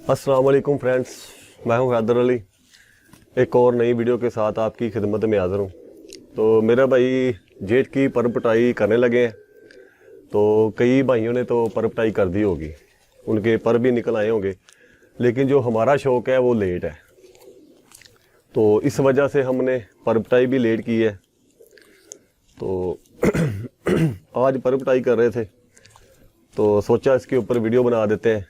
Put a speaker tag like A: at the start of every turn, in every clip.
A: अस्सलाम वालेकुम फ्रेंड्स, मैं हूं हैदर अली। एक और नई वीडियो के साथ आपकी खिदमत में हाज़िर हूं। तो मेरा भाई जेठ की पर पटाई करने लगे हैं। तो कई भाइयों ने तो पर पटाई कर दी होगी, उनके पर भी निकल आए होंगे, लेकिन जो हमारा शौक़ है वो लेट है। तो इस वजह से हमने पर पटाई भी लेट की है। तो आज पर पटाई कर रहे थे तो सोचा इसके ऊपर वीडियो बना देते हैं।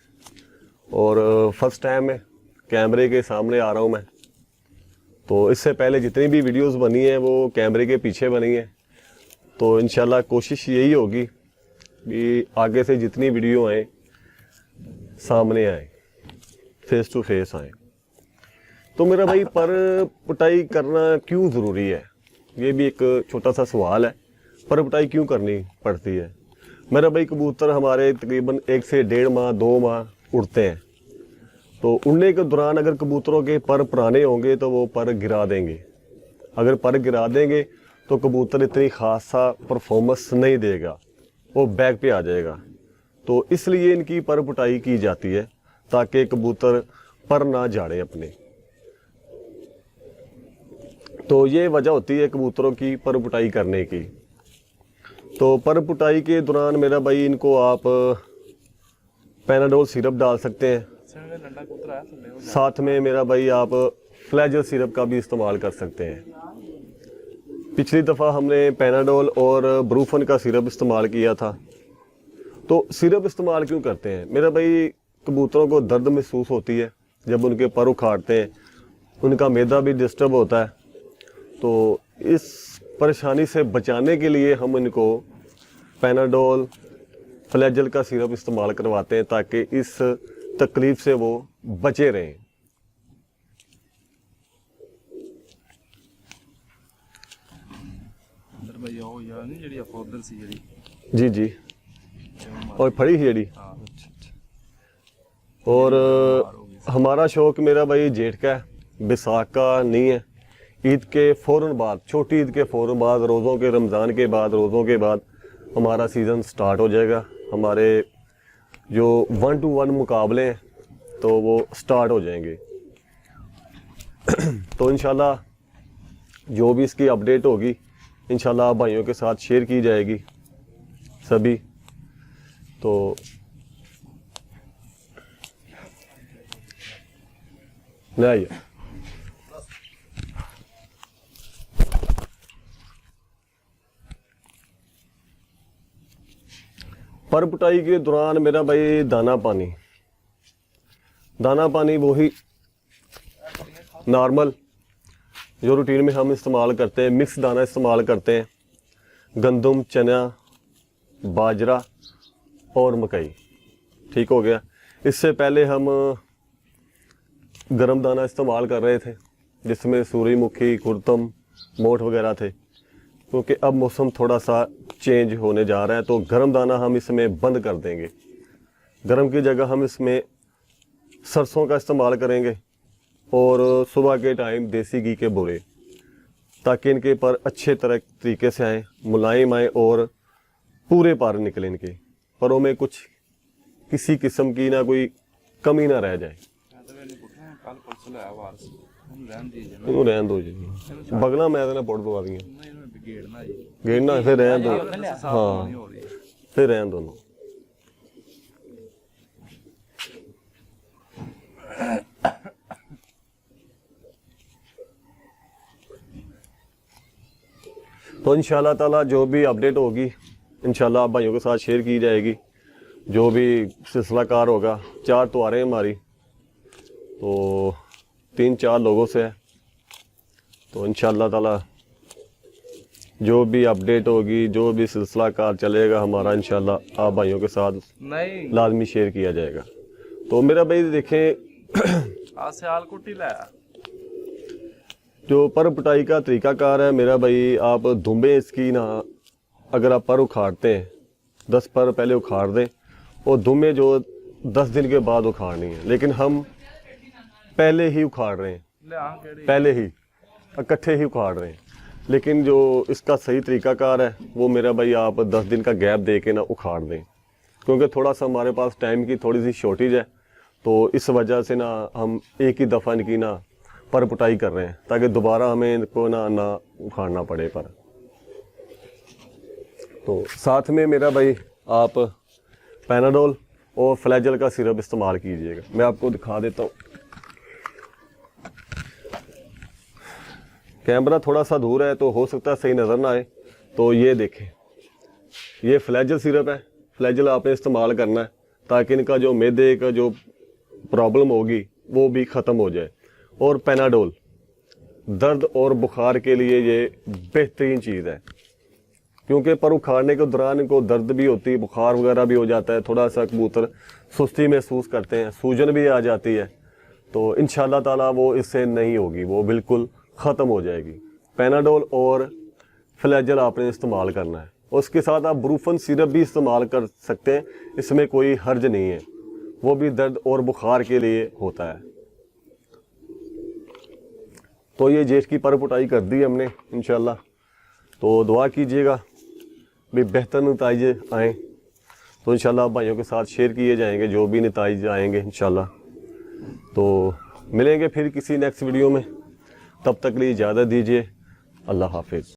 A: और फर्स्ट टाइम में कैमरे के सामने आ रहा हूँ मैं। तो इससे पहले जितनी भी वीडियोस बनी हैं वो कैमरे के पीछे बनी हैं। तो इंशाल्लाह कोशिश यही होगी कि आगे से जितनी वीडियो आए सामने आए, फेस टू फेस आए। तो मेरा भाई पर पटाई करना क्यों ज़रूरी है, ये भी एक छोटा सा सवाल है। पर पटाई क्यों करनी पड़ती है? मेरा भाई कबूतर हमारे तकरीबन 1 से 1.5 माह 2 माह उड़ते हैं। तो उड़ने के दौरान अगर कबूतरों के पर पुराने होंगे तो वो पर गिरा देंगे। अगर पर गिरा देंगे तो कबूतर इतनी खासा परफॉर्मेंस नहीं देगा, वो बैक पे आ जाएगा। तो इसलिए इनकी पर पुटाई की जाती है ताकि कबूतर पर ना झाड़े अपने। तो ये वजह होती है कबूतरों की पर पुटाई करने की। तो पर पुटाई के दौरान मेरा भाई इनको आप पैनाडोल सिरप डाल सकते हैं, साथ में मेरा भाई आप फ्लैजल सिरप का भी इस्तेमाल कर सकते हैं। पिछली दफ़ा हमने पैनाडोल और ब्रूफन का सिरप इस्तेमाल किया था। तो सिरप इस्तेमाल क्यों करते हैं? मेरा भाई कबूतरों को दर्द महसूस होती है जब उनके पर उखाड़ते हैं, उनका मैदा भी डिस्टर्ब होता है। तो इस परेशानी से बचाने के लिए हम इनको पैनाडोल फ्लैजल का सिरप इस्तेमाल करवाते हैं ताकि इस तकलीफ से वो बचे रहें। जी जी, और फड़ी ही जड़ी। और हमारा शौक मेरा भाई जेठ का है, बैसाख का नहीं है। ईद के फ़ौरन बाद, छोटी ईद के फ़ौरन बाद, रोज़ों के, रमज़ान के बाद, रोज़ों के बाद हमारा सीज़न स्टार्ट हो जाएगा। हमारे जो 1 to 1 मुकाबले हैं तो वो स्टार्ट हो जाएंगे। तो इंशाल्लाह जो भी इसकी अपडेट होगी इंशाल्लाह भाइयों के साथ शेयर की जाएगी सभी। तो ले आइए। पर पुटाई के दौरान मेरा भाई दाना पानी वही नॉर्मल जो रूटीन में हम इस्तेमाल करते हैं, मिक्स दाना इस्तेमाल करते हैं। गंदम, चना, बाजरा और मकई, ठीक हो गया। इससे पहले हम गरम दाना इस्तेमाल कर रहे थे जिसमें सूरजमुखी, कुर्तम, मोठ वगैरह थे। क्योंकि अब मौसम थोड़ा सा चेंज होने जा रहा है तो गर्म दाना हम इसमें बंद कर देंगे। गर्म की जगह हम इसमें सरसों का इस्तेमाल करेंगे और सुबह के टाइम देसी घी के बोरे, ताकि इनके पर अच्छे तरीके से आए, मुलायम आए और पूरे पर निकले। इनके परों में कुछ किसी किस्म की ना कोई कमी ना रह जाए। रहन दो जी, बगना मैं पुट दवा दी गेड़ना, फिर रहन दो। हाँ, फिर रहन दोनों। तो इंशाल्लाह ताला जो भी अपडेट होगी इंशाल्लाह आप भाइयों के साथ शेयर की जाएगी। जो भी सिलसिलाकार होगा, 4 तो आ रहे हैं हमारी, तो 3-4 लोगों से है। तो इंशाल्लाह ताला जो भी अपडेट होगी, जो भी सिलसिलाकार चलेगा हमारा, इंशाल्लाह आप भाइयों के साथ लाजमी शेयर किया जाएगा। तो मेरा भाई देखें जो पर पटाई का तरीकाकार है मेरा भाई, आप धुम्बे इसकी ना, अगर आप पर उखाड़ते हैं 10 पर पहले उखाड़ दें और धुम्बे जो 10 दिन के बाद उखाड़नी है। लेकिन हम पहले ही उखाड़ रहे हैं, पहले ही इकट्ठे ही उखाड़ रहे हैं। लेकिन जो इसका सही तरीकाकार है वो मेरा भाई आप 10 दिन का गैप दे के ना उखाड़ दें, क्योंकि थोड़ा सा हमारे पास टाइम की थोड़ी सी शॉर्टेज है। तो इस वजह से ना हम एक ही दफ़ा इनकी ना पर पुटाई कर रहे हैं ताकि दोबारा हमें इनको ना उखाड़ना पड़े पर। तो साथ में मेरा भाई आप पैनाडोल और फ्लैजल का सिरप इस्तेमाल कीजिएगा। मैं आपको दिखा देता हूँ, कैमरा थोड़ा सा दूर है तो हो सकता है सही नज़र ना आए। तो ये देखें, ये फ्लैजल सिरप है। फ्लैजल आपने इस्तेमाल करना है ताकि इनका जो मैदे का जो प्रॉब्लम होगी वो भी ख़त्म हो जाए। और पैनाडोल दर्द और बुखार के लिए ये बेहतरीन चीज़ है, क्योंकि पर उखाड़ने के दौरान इनको दर्द भी होती है, बुखार वगैरह भी हो जाता है, थोड़ा सा कबूतर सुस्ती महसूस करते हैं, सूजन भी आ जाती है। तो इंशाल्लाह ताला वो इससे नहीं होगी, वो बिल्कुल ख़त्म हो जाएगी। पैनाडोल और फ्लैजल आपने इस्तेमाल करना है। उसके साथ आप ब्रूफन सिरप भी इस्तेमाल कर सकते हैं, इसमें कोई हर्ज नहीं है, वो भी दर्द और बुखार के लिए होता है। तो ये जेठ की पर पुटाई कर दी हमने इंशाल्लाह। तो दुआ कीजिएगा भी बेहतर नतीजे आएँ। तो इंशाल्लाह भाइयों के साथ शेयर किए जाएंगे जो भी नतीजे आएंगे इंशाल्लाह। तो मिलेंगे फिर किसी नेक्स्ट वीडियो में, तब तक लिए इजाज़त दीजिए। अल्लाह हाफिज़।